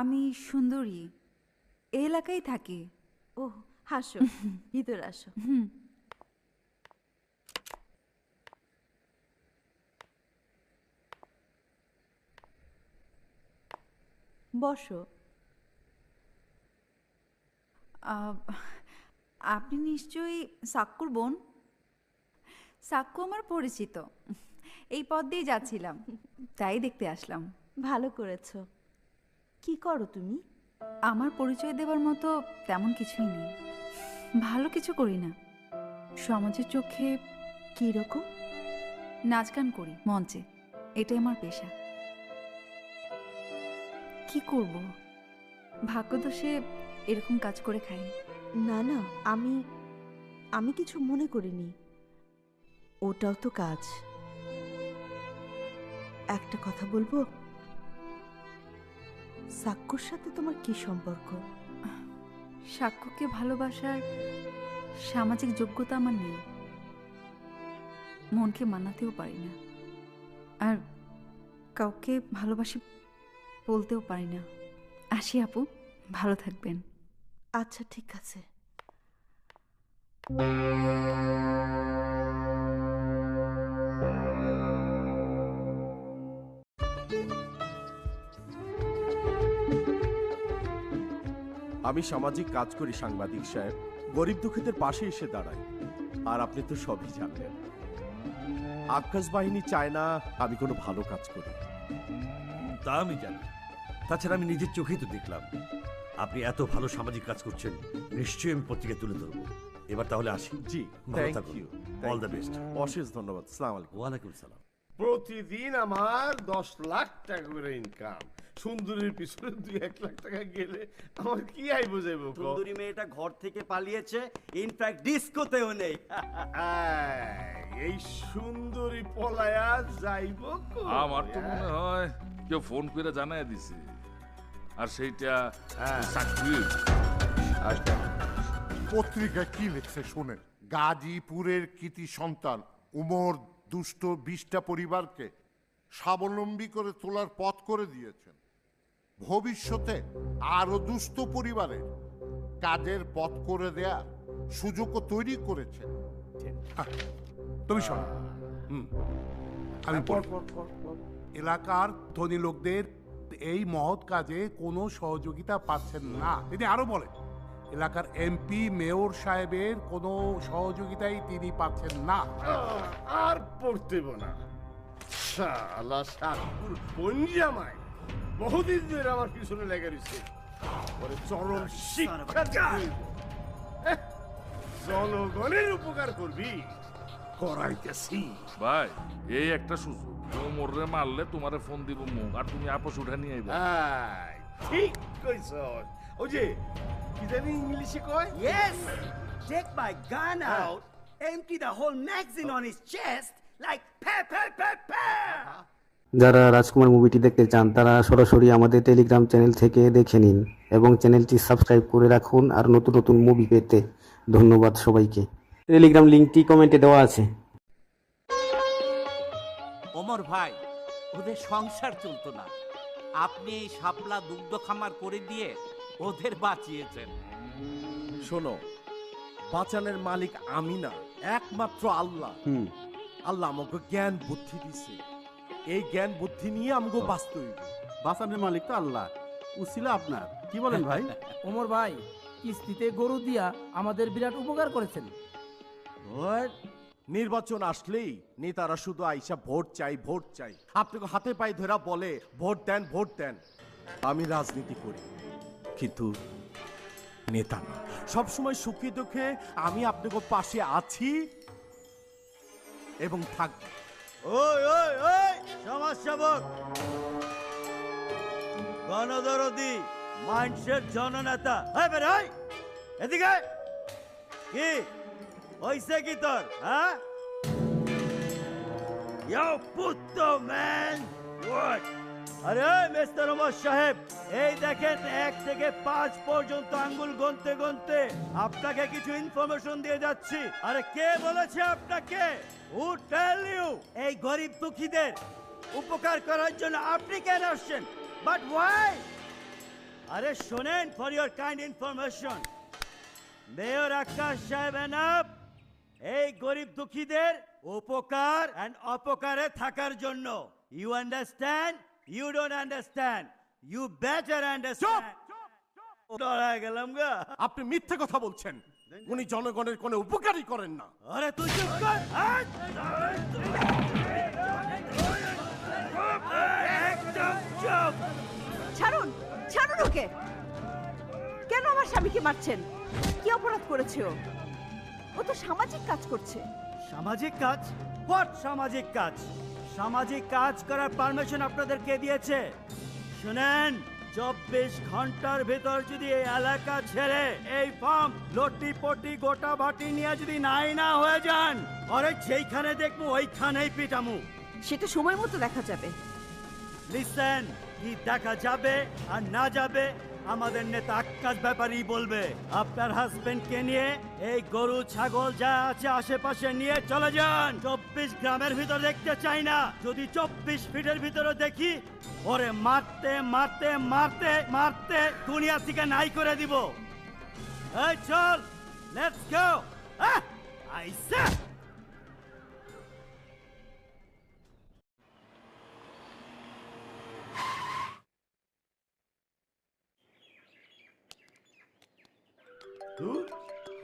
আমি সুন্দরী, এই এলাকায় থাকি। ও হাসো, ভিতরে আসো। বসো। আপনি নিশ্চয়ই সাক্কুর বোন? সাক্কু আমার পরিচিত, এই পথ দিয়ে যাচ্ছিলাম, তাই দেখতে আসলাম। ভালো করেছো। কি করো তুমি? আমার পরিচয় দেবার মতো তেমন কিছুই নেই, ভালো কিছু করি না। সমাজের চোখে কিরকম? নাচ গান করি মঞ্চে, এটাই আমার পেশা। কি করব, ভাগ্যদোষে এরকম কাজ করে খাই। না না, আমি আমি কিছু মনে করিনি। ওটাও তো কাজ। একটা কথা বলবো, সাক্কুর সাথে তোমার কি সম্পর্ক? সাক্ষ্যকে ভালোবাসার সামাজিক যোগ্যতা আমার নেই, মনকে মানাতেও পারি না, আর কাউকে ভালোবাসি বলতেও পারি না। আসি আপু, ভালো থাকবেন। আচ্ছা ঠিক আছে। আমি সামাজিক কাজ করি সাংবাদিক সাহেব, গরিব দুঃখীদের পাশে এসে দাঁড়াই। আর আপনি তো সবই জানলেন, আকাশ বাহিনী চায় না আমি কোনো ভালো কাজ করি। তা আমি জানি, তাছাড়া আমি নিজের চোখেই তো দেখলাম আপনি এত ভালো সামাজিক কাজ করছেন। নিশ্চয়ই আমি পত্রিকায় তুলে ধরবো। এবার তাহলে আসি। জি, ভালো থ্যাংক থাকুন। ইউ। All the best. অশেষ ধন্যবাদ। আসসালামু আলাইকুম। ওয়ালাইকুম সালাম। প্রতিদিন আমার 10 লাখ টাকা করে ইনকাম। সুন্দরীর পিছনে 2-1 লাখ টাকা গেলে আমার কি আই বুঝাইবো? সুন্দরী মেয়েটা ঘর থেকে পালিয়েছে, ইনফ্যাক্ট ডিস্কোতেও নেই। এই সুন্দরী পলায়া যাইব কই? আমার তো মনে হয় কেউ ফোন করে জানাই দিছে, আর সেইটা চাকরি। পত্রিকায় কি লিখছে শোনেন। গাজীপুরের কৃতি সন্তান উমর দুষ্ট 20টা পরিবারকে স্বাবলম্বী করে তোলার পথ করে দিয়েছেন। ভবিষ্যতে আরো দুস্থ পরিবারের কাজের পথ করে দেয়ার সুযোগও তৈরি করেছেন। তুমি শোনো, আমি বলি, এলাকার ধনী লোকদের এই মহৎ কাজে কোনো সহযোগিতা পাচ্ছেন না। তিনি আরো বলেন, এলাকার এমপি মেয়র সাহেবের কোনো সহযোগিতাই তিনি পাচ্ছেন না। আর পড়তেব না। শালা সাকুর পঞ্জামাই বহুদিন ধরে আমার পিছনে লেগে রয়েছে। পরে চরম শিক্ষা দিবি। জনগণের উপকার করবি, করাইতেছি। ভাই, এই একটা সুযোগ, মোমরে মারলে তোমারে ফোন দিব মুখ, আর তুমি আপোষ উঠা নিয়ে আইবা। ঠিক কইছ। ওই যে কি জানি ইংলিশে কয়? Yes! Take my gun out, empty the whole magazine on his chest, like pa pa pa pa! যারা রাজকুমার মুভিটি দেখতে চান তারা সরাসরি আমাদের টেলিগ্রাম চ্যানেল থেকে দেখে নিন এবং চ্যানেলটি সাবস্ক্রাইব করে রাখুন আর নতুন নতুন মুভি পেতে। ধন্যবাদ সবাইকে। টেলিগ্রাম লিংকটি কমেন্টে দেওয়া আছে। ওমর ভাই, ওদের সংসার চলতো না, আপনি এই শাপলা দুগ্ধ খামার করে দিয়ে ওদের বাঁচিয়েছেন। শোনো, বাঁচানের মালিক আমি না, একমাত্র আল্লাহ। আল্লাহ আমাকে জ্ঞান বুদ্ধি দিছে, এই জ্ঞান বুদ্ধি নিয়ে আমাকে বাঁচতে হইবে। বাঁচানোর মালিক তো আল্লাহ, উসিলা আপনার। কি বলেন ভাই? ওমর ভাই, কিস্তিতে গরু দিয়া আমাদের বিরাট উপকার করেছেন। নির্বাচন আসলেই নেতারা শুধু আইসা ভোট চাই ভোট চাই, আপনাকে হাতে পায়ে ধরা বলে ভোট দেন ভোট দেন। আমি রাজনীতি করি কিন্তু নেতা না। সবসময় সুখে দুঃখে আমি আপনাকে পাশে আছি এবং থাকবো। ওই ওই ওই সমাজসেবক, গণদরদি, মানুষের জননেতা, এই বেরোয় এদিকে। কি হইছে কি তোর? হ্যাঁ, ইয়ো পুত্তো ম্যান, হোয়াট? আরে মিস্টার ওমর সাহেব, এই দেখেন 1 থেকে 5 পর্যন্ত আঙ্গুল গুনতে গুনতে আপনাকে কিছু ইনফরমেশন দিয়ে যাচ্ছি। আরে কে বলেছে আপনাকে? Who tell you? এই গরিব দুঃখীদের উপকার করার জন্য আপনি কেন আসছেন? But why? আরে শোনেন, for your kind information, mayor Akash সাহেব এনাফ এই গরিব দুঃখীদের উপকার এন্ড অপকারে থাকার জন্য। You understand? You don't understand? You better understand. ডরায় গেলাম গা। আপনি মিথ্যে কথা বলছেন। উনি জনগণের কোনো উপকারই করেন না। আরে তুই চুপ কর। একদম চুপ। ছাড়ুন, ছাড়ুন ওকে। কেন আমার স্বামীকে মারছেন? কি অপরাধ করেছে ও? ও তো সামাজিক কাজ করছে। সামাজিক কাজ? হোয়াট সামাজিক কাজ? সামাজিক কাজ করার পারমিশন আপনাদের কে দিয়েছে? শুনেন, 24 ঘন্টার ভেতর যদি এই এলাকা ছেড়ে এই ফার্ম লটি পটি গোটা বাটি নিয়ে যদি নাই না হয়ে যান, আরে যেইখানে দেখবো ওইখানেই পিটামু। সেটা সময় মতো দেখা যাবে। লিসেন, কি দেখা যাবে আর না যাবে আমাদের নেতা আকাশ ব্যাপারই বলবে। আপনার হাজবেন্ডকে নিয়ে এই গরু ছাগল যা আছে আশেপাশে নিয়ে চলে যান। 24 গ্রামের ভিতর দেখতে চাই না। যদি 24 ফিটের ভিতরে দেখি, ওরে মারতে মারতে মারতে মারতে দুনিয়া থেকে নাই করে দিব। এই চল, লেটস গো। আইসা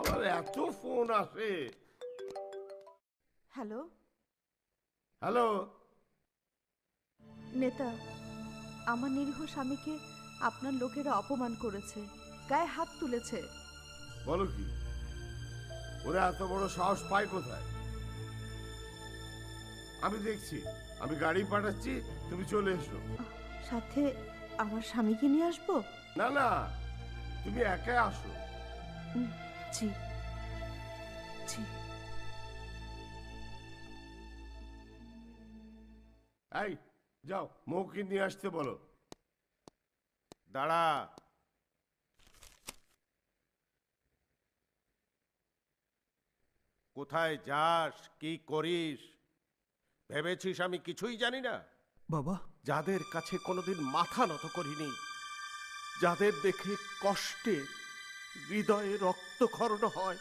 আমার এত ফোন আসে। হ্যালো হ্যালো, নেতা, আমার নিরীহ স্বামীকে আপনার লোকেরা অপমান করেছে, গায়ে হাত তুলেছে। বলো কি? ওরা এত বড় সাহস পায় কোথায়? আমি দেখছি, আমি গাড়ি পাঠাচ্ছি, তুমি চলে এসো। সাথে আমার স্বামীকে নিয়ে আসবো? না না, তুমি একাই আসো। জি জি। এই যাও, মৌকে নিয়ে আসতে বলো। দাঁড়া। কোথায় যাস, কি করিস ভেবেছিস আমি কিছুই জানি না? বাবা, যাদের কাছে কোনোদিন মাথা নত করিনি, যাদের দেখে কষ্টে হৃদয়ে রক্তক্ষরণ হয়,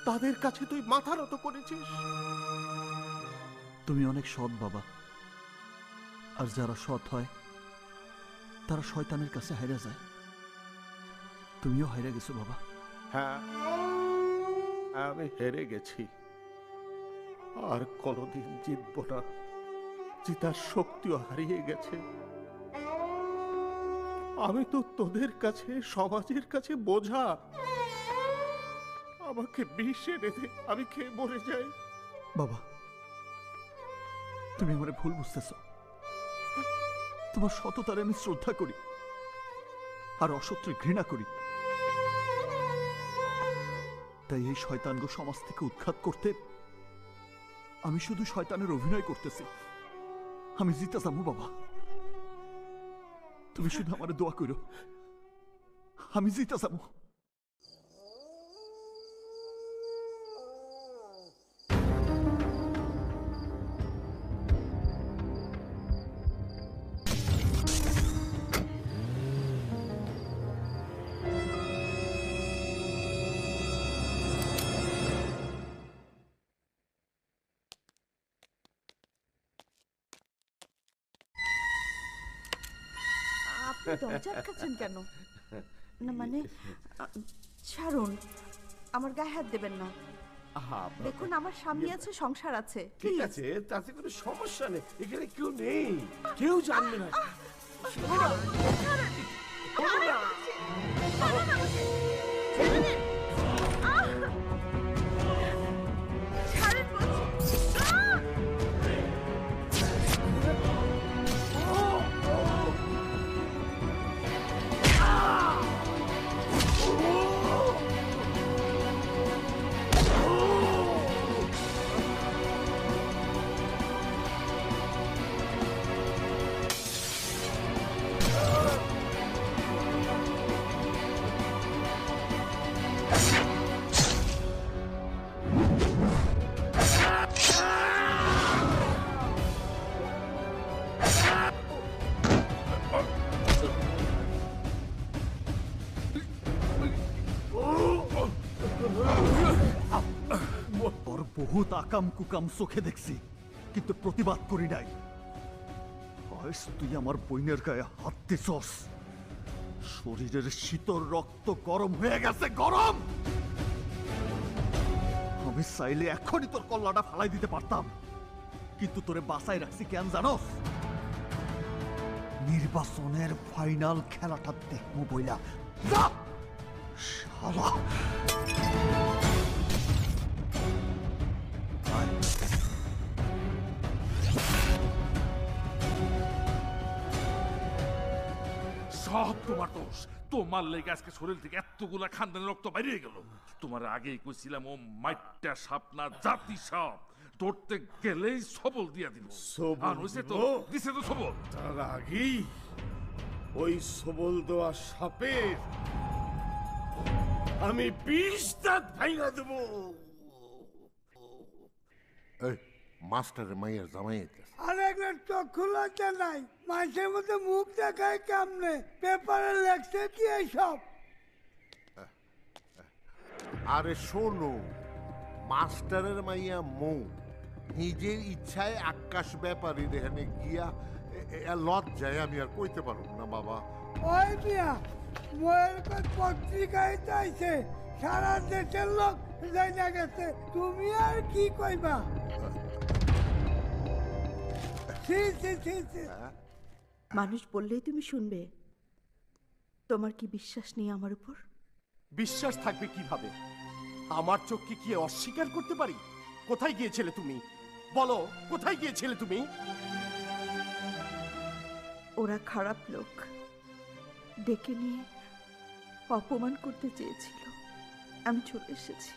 তাদের কাছে তুই মাথা নত করেছিস। তুমি অনেক সৎ বাবা। আর যারা সৎ হয় তারা শয়তানের কাছে হাইরা যায়। তুমিও হাইরা গেছো বাবা। হ্যাঁ, আমি হেরে গেছি, আর কোনোদিন জিতব না। জিতার শক্তিও হারিয়ে গেছে। আমি তো তোদের কাছে, সমাজের কাছে বোঝা। আমাকে বিষ এনে দে, আমি খেয়ে মরে যাই। বাবা, তুমি আমার ভুল বুঝতেছ। তোমার সততারে আমি শ্রদ্ধা করি, আর অসত্য ঘৃণা করি। তাই এই শয়তানগো সমাজ থেকে উৎখাত করতে আমি শুধু শয়তানের অভিনয় করতেছি। আমি জিতে যাবো বাবা, তুমি শুধু আমার দোয়া করো, আমি জিতে যাবো। আপনি দরজা আটকাচ্ছেন কেন? না মানে, ছাড়ুন, আমার গায়ে হাত দেবেন না। দেখুন, আমার স্বামী আছে, সংসার আছে। ঠিক আছে, তাতে কোনো সমস্যা নেই। এখানে কেউ নেই, কেউ জানবে না। বহুত আকাম কুকাম চোখে দেখছি, কিন্তু প্রতিবাদ করি নাই। আজ তুই আমার বইনের গায়ে হাত দিছস, শরীরের শীতল রক্ত গরম হয়ে গেছে, গরম। আমি চাইলে এখনই তোর কল্লাটা ফালাই দিতে পারতাম, কিন্তু তোরে বাঁচাই রাখছি কেন জানোস? নির্বাচনের ফাইনাল খেলাটা দেখবো বইলা। যা শালা। সব তোমার দোষ। তোমার লেগে আজকে শরীর থেকে এতগুলা খানদানের রক্ত বেরিয়ে গেল। তোমার আগেই কইছিলাম ও মাইটটা সাপ না, জাতি সাপ, ধরতে গেলেই সবল দিয়া দিব। আর হইছে তো, দিছে তো সবল। তার আগেই ওই সবল দেওয়া সাপের আমি 20 দাঁত ভাঙা দেব। এই মাস্টারের মাইয়ের জামাই আইতাছে। আর একটা চক্ষু লজ্জা নাই, মানুষের মধ্যে মুখ দেখায় কেমনে? পেপারে লেখছে কি এইসব? আরে শোনো, মাস্টারের মাইয়া মৌ নিজের ইচ্ছায় আকাশ ব্যাপারীর এখানে গিয়া লজ্জায় আমি আর কইতে পারব না বাবা। ওই মিয়া, মোয়ের পত্রিকায় চাইছে, সারা দেশের লোক জানা গেছে, তুমি আর কি কইবা? মানুষ বললেই তুমি শুনবে? তোমার কি বিশ্বাস নেই আমার উপর? বিশ্বাস থাকবে কিভাবে? আমার চোখকে কি অস্বীকার করতে পারি? কোথায় গিয়েছিলে তুমি? বলো, কোথায় গিয়েছিলে তুমি? ওরা খারাপ লোক, ডেকে নিয়ে অপমান করতে চেয়েছিল, আমি চলে এসেছি।